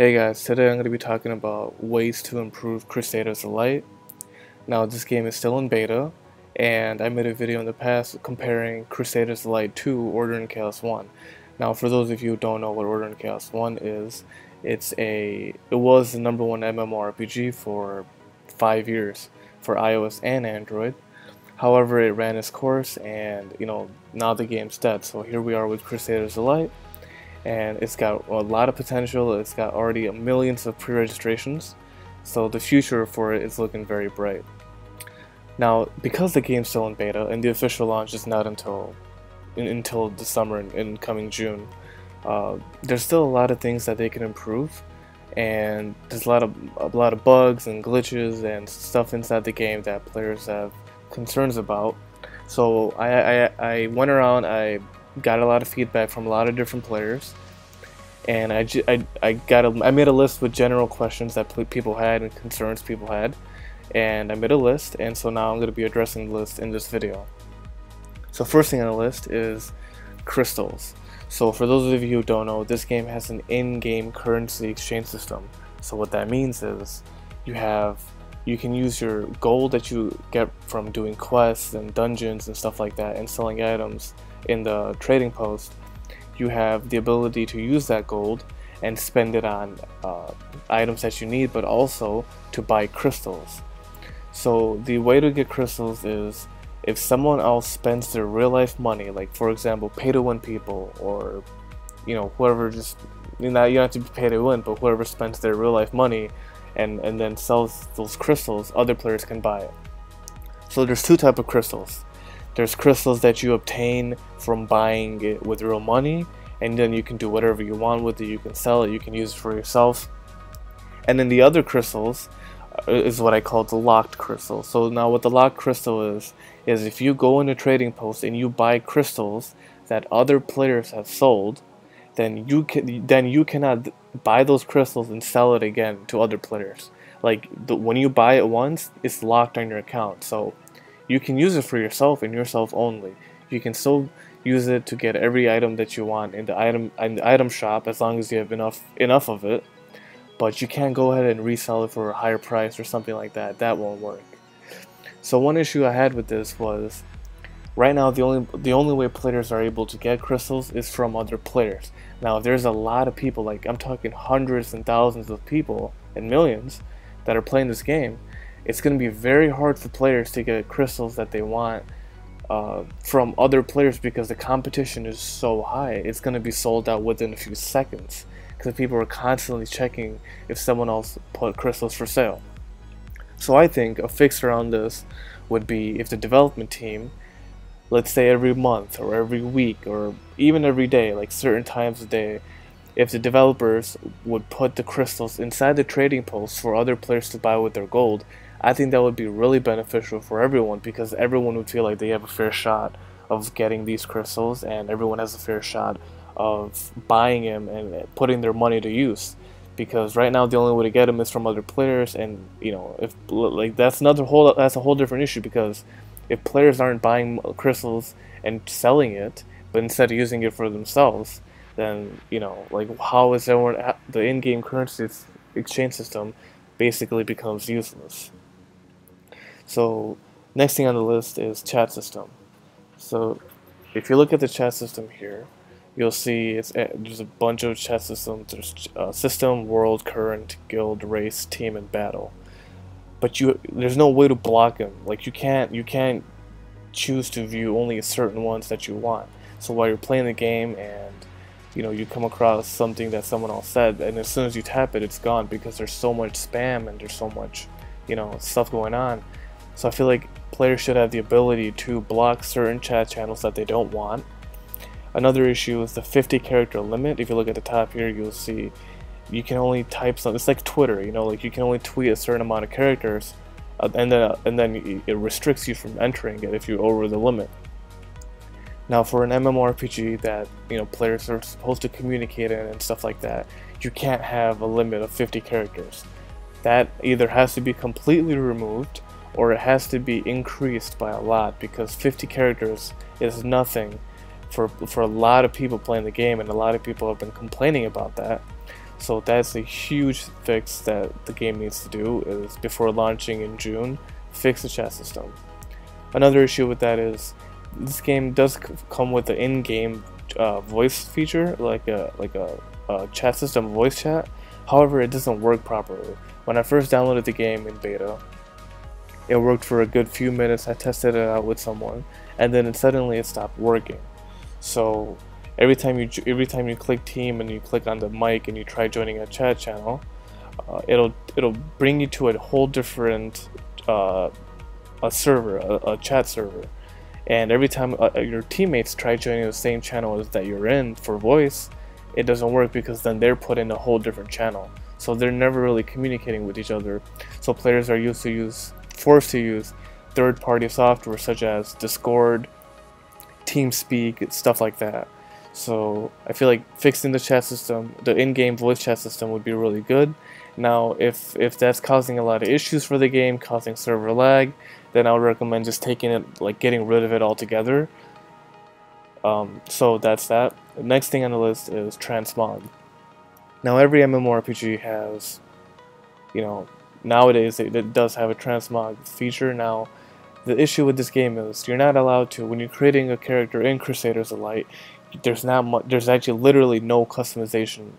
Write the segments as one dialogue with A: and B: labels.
A: Hey guys, today I'm going to be talking about ways to improve Crusaders Light. Now this game is still in beta, and I made a video in the past comparing Crusaders Light to Order in Chaos 1. Now for those of you who don't know what Order in Chaos 1 is, it was the #1 MMORPG for 5 years for iOS and Android. However, it ran its course and now the game's dead. So here we are with Crusaders Light. And it's got a lot of potential. It's got already millions of pre-registrations, so the future for it is looking very bright. Now, because the game's still in beta and the official launch is not until the summer in coming June, there's still a lot of things that they can improve, and there's a lot of bugs and glitches and stuff inside the game that players have concerns about. So I went around. I got a lot of feedback from a lot of different players, and I made a list with general questions that people had and concerns people had, and I made a list, and so now I'm going to be addressing the list in this video. So first thing on the list is crystals. So for those of you who don't know, this game has an in-game currency exchange system. So what that means is you can use your gold that you get from doing quests and dungeons and stuff like that and selling items in the trading post. You have the ability to use that gold and spend it on items that you need, but also to buy crystals. So the way to get crystals is if someone else spends their real life money, like for example pay to win people, or whoever, just you don't have to be pay to win, but whoever spends their real life money and then sells those crystals, other players can buy it. So there's two types of crystals. There's crystals that you obtain from buying it with real money, and then you can do whatever you want with it. You can sell it, you can use it for yourself. And then the other crystals is what I call the locked crystal. So now what the locked crystal is if you go in a trading post and you buy crystals that other players have sold, then you cannot buy those crystals and sell it again to other players. Like when you buy it once, it's locked on your account. So you can use it for yourself and yourself only. You can still use it to get every item that you want in the item shop as long as you have enough of it. But you can't go ahead and resell it for a higher price or something like that. That won't work. So one issue I had with this was, right now the only way players are able to get crystals is from other players. Now there's a lot of people, like I'm talking hundreds and thousands of people and millions that are playing this game. It's going to be very hard for players to get crystals that they want from other players because the competition is so high. It's going to be sold out within a few seconds because people are constantly checking if someone else put crystals for sale. So I think a fix around this would be if the development team, let's say every month or every week or even every day, like certain times a day, if the developers would put the crystals inside the trading posts for other players to buy with their gold, I think that would be really beneficial for everyone, because everyone would feel like they have a fair shot of getting these crystals, and everyone has a fair shot of buying them and putting their money to use. Because right now the only way to get them is from other players, and if like that's a whole different issue, because if players aren't buying crystals and selling it, but instead of using it for themselves, then like how is the in-game currency exchange system basically becomes useless. So next thing on the list is chat system. So if you look at the chat system here, you'll see there's a bunch of chat systems. There's system, world, current, guild, race, team, and battle. But there's no way to block them. Like you can't choose to view only certain ones that you want. So while you're playing the game and you come across something that someone else said, and as soon as you tap it, it's gone, because there's so much spam and there's so much stuff going on. So I feel like players should have the ability to block certain chat channels that they don't want. Another issue is the 50 character limit. If you look at the top here, you'll see you can only type something. It's like Twitter, like you can only tweet a certain amount of characters, and then it restricts you from entering it if you're over the limit. Now for an MMORPG that players are supposed to communicate in and stuff like that, you can't have a limit of 50 characters. That either has to be completely removed or it has to be increased by a lot, because 50 characters is nothing for a lot of people playing the game, and a lot of people have been complaining about that. So that's a huge fix that the game needs to do, is before launching in June, fix the chat system. Another issue with that is this game does come with the in-game voice feature, like a chat system, voice chat. However, it doesn't work properly. When I first downloaded the game in beta, it worked for a good few minutes. I tested it out with someone, and then suddenly it stopped working. So every time you click team and you click on the mic and you try joining a chat channel, it'll bring you to a whole different a chat server. And every time your teammates try joining the same channel as that you're in for voice, it doesn't work, because then they're put in a whole different channel. So they're never really communicating with each other. So players are forced to use third-party software such as Discord, TeamSpeak, stuff like that. So I feel like fixing the chat system, the in-game voice chat system, would be really good. Now, if that's causing a lot of issues for the game, causing server lag, then I would recommend just getting rid of it altogether. So that's that. The next thing on the list is Transmog. Now, every MMORPG has, nowadays it does have a Transmog feature. Now, the issue with this game is you're not allowed to, when you're creating a character in Crusaders of Light, there's actually literally no customization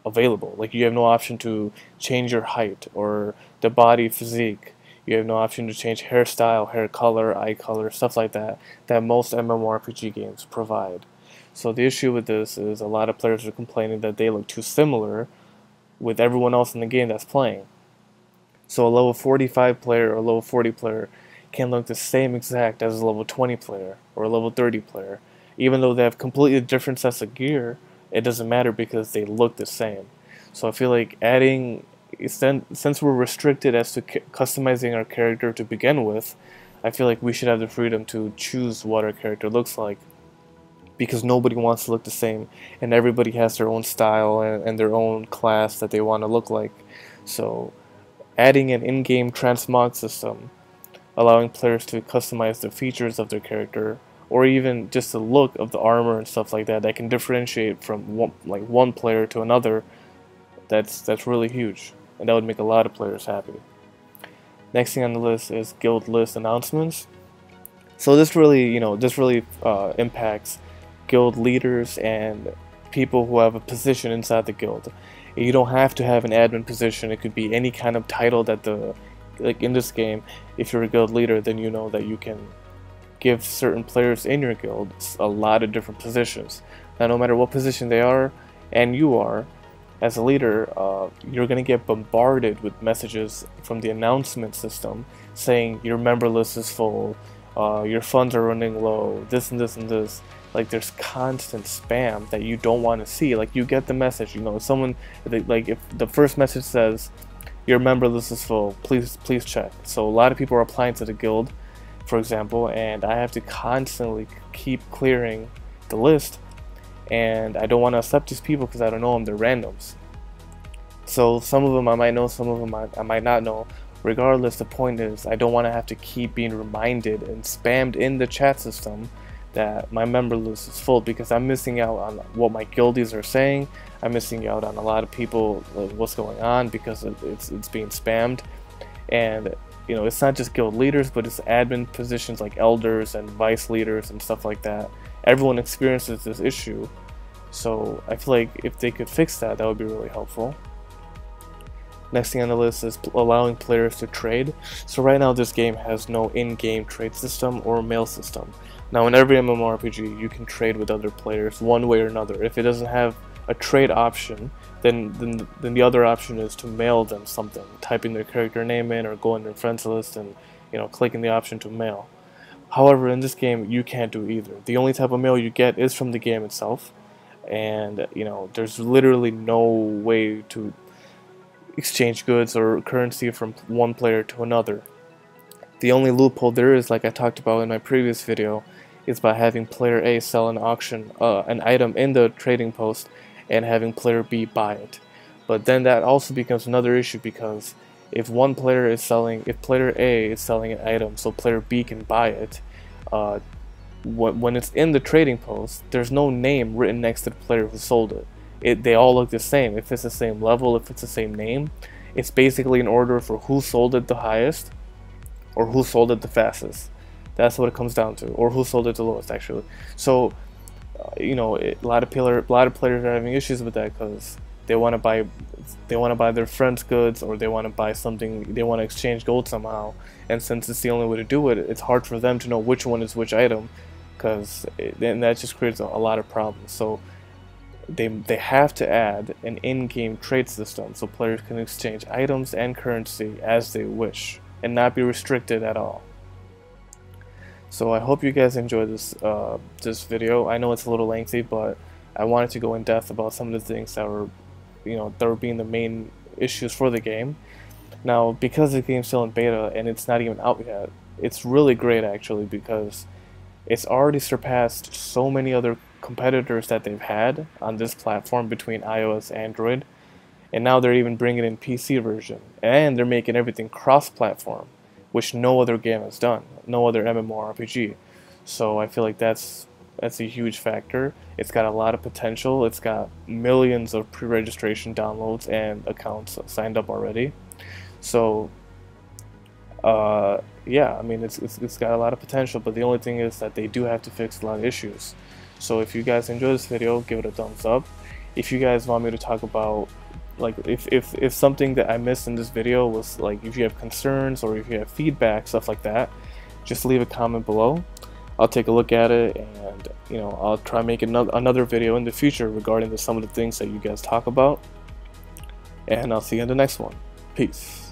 A: available. Like, you have no option to change your height or the body physique. You have no option to change hairstyle, hair color, eye color, stuff like that most MMORPG games provide. So the issue with this is a lot of players are complaining that they look too similar with everyone else in the game that's playing. So a level 45 player or a level 40 player can look the same exact as a level 20 player or a level 30 player. Even though they have completely different sets of gear, it doesn't matter because they look the same. So I feel like since we're restricted as to customizing our character to begin with, I feel like we should have the freedom to choose what our character looks like, because nobody wants to look the same, and everybody has their own style and their own class that they want to look like. So adding an in-game transmog system, allowing players to customize the features of their character, or even just the look of the armor and stuff like that can differentiate from one player to another, that's really huge, and that would make a lot of players happy. Next thing on the list is guild list announcements. So this really impacts guild leaders and people who have a position inside the guild. You don't have to have an admin position. It could be any kind of title that like in this game, if you're a guild leader, then you know that you can give certain players in your guild a lot of different positions. Now, no matter what position they are, and you are, as a leader, you're going to get bombarded with messages from the announcement system saying your member list is full, your funds are running low, this and this and this. Like, there's constant spam that you don't want to see. Like, you get the message, someone, like, if the first message says your member list is full, please check. So a lot of people are applying to the guild, for example, and I have to constantly keep clearing the list, and I don't want to accept these people because I don't know them. They're randoms. So some of them I might know, some of them I might not know. Regardless, the point is I don't want to have to keep being reminded and spammed in the chat system that my member list is full, because I'm missing out on what my guildies are saying. I'm missing out on a lot of people, what's going on, because it's being spammed. And it's not just guild leaders, but it's admin positions like elders and vice leaders and stuff like that. Everyone experiences this issue. So I feel like if they could fix that, that would be really helpful. Next thing on the list is allowing players to trade. So right now this game has no in-game trade system or mail system. Now, in every MMORPG, you can trade with other players one way or another. If it doesn't have a trade option, then the other option is to mail them something, typing their character name in or going to their friends list and clicking the option to mail. However, in this game, you can't do either. The only type of mail you get is from the game itself, and there's literally no way to exchange goods or currency from one player to another. The only loophole there is, like I talked about in my previous video, is by having player A sell an item in the trading post and having player B buy it. But then that also becomes another issue, because if player A is selling an item so player B can buy it, when it's in the trading post, there's no name written next to the player who sold it. they all look the same. If it's the same level, if it's the same name, it's basically an order for who sold it the highest or who sold it the fastest. That's what it comes down to, or who sold it the lowest, actually. So, you know, a lot of players are having issues with that because they want to buy their friend's goods, or they want to buy something, they want to exchange gold somehow. And since it's the only way to do it, it's hard for them to know which one is which item, because then that just creates a lot of problems. So they have to add an in-game trade system so players can exchange items and currency as they wish and not be restricted at all. So I hope you guys enjoyed this video. I know it's a little lengthy, but I wanted to go in depth about some of the things that were, you know, that were being the main issues for the game. Now, because the game's still in beta and it's not even out yet, it's really great actually, because it's already surpassed so many other competitors that they've had on this platform between iOS and Android, and now they're even bringing in PC version, and they're making everything cross-platform, which no other game has done, no other MMORPG. So I feel like that's a huge factor. It's got a lot of potential. It's got millions of pre-registration downloads and accounts signed up already. So yeah, I mean, it's got a lot of potential, but the only thing is that they do have to fix a lot of issues. So if you guys enjoy this video, give it a thumbs up. If you guys want me to talk about, like, if something that I missed in this video was, like, if you have concerns or if you have feedback, stuff like that, just leave a comment below. I'll take a look at it, and, you know, I'll try making another video in the future regarding some of the things that you guys talk about. And I'll see you in the next one. Peace.